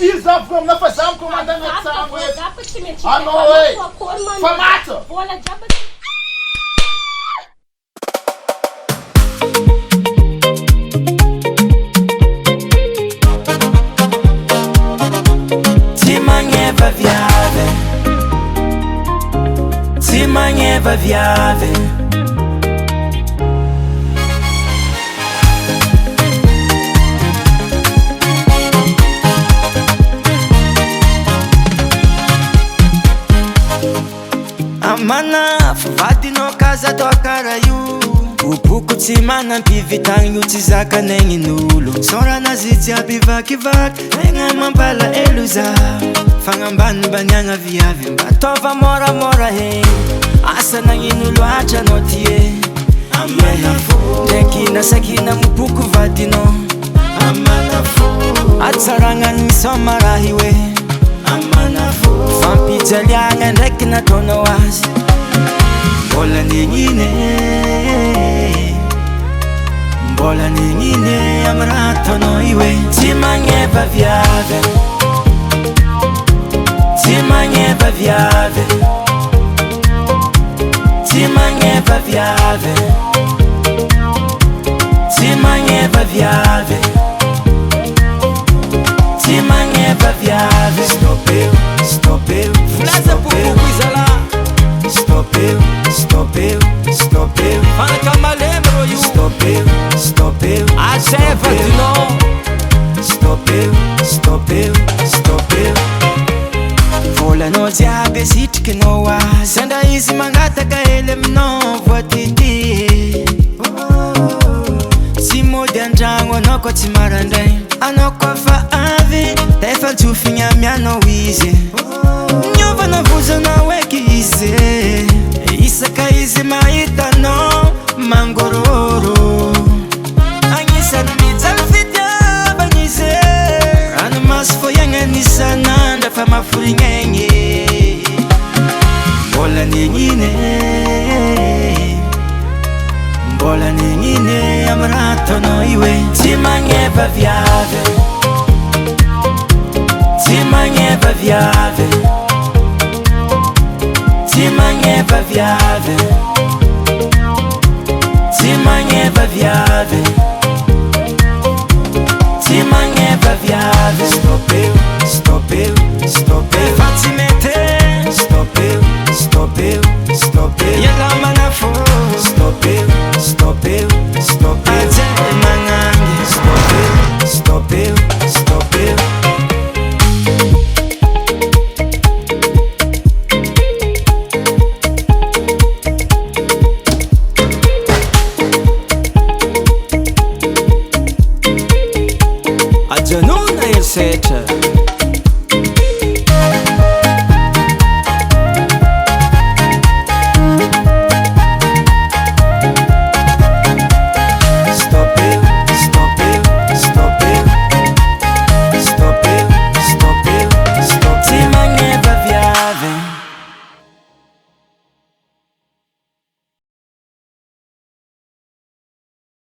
filho za vamos na fazamos comandamento sa amwe. Ano famata. TSY Magneva VIAVY. Amana fuvadinao kaza tao kara io Boboko tsy manam-pivitagny io tsy zakan'egnin'olo Sorana zy jiaby vakivaky Egna mampala elo za Fagnambanimbaniagna viavy mba tova moramora he Asa nagnino loatra anao ty e Amana fo Ndraiky nasakina miboko vadinao Amana fo Atsaragna misoma raha io e Amana fo Fampijaliagna ndraiky nataonao azy Mbola negnine Mbola negnine amy raha ataonao io e TSY Magneva VIAVY TSY Magneva VIAVY TSY Magneva VIAVY TSY Magneva VIAVY TSY Magneva VIAVY Stop eu Fulaza pouco coisa lá Stop eu Fala que eu me lembro you Stop eu A chefa de não Stop eu Vola no jiaby sitrikinao azy Sendra izy mangataka hely aminao voatity Tsy mody andragno anao koa tsy marandraigny Anao koa fa avy Da efa tsofigny amianao izy Niovana vozanao eky izy Isaka izy mahitanao mangororo Agnisany mijaly fitiavagny izy Ranomasy fô iagnany isan'andra fa maforignegny Mbola negnine Mbola negnine amy raha ataonao io e TSY Magneva VIAVY TSY Magneva VIAVY TSY Magneva VIAVY TSY Magneva VIAVY TSY Magneva VIAVY Stop eu Fa-tsy mety Stop eu Iala manafo Stop eu Aje magnangy Stop eu Ajanona el setra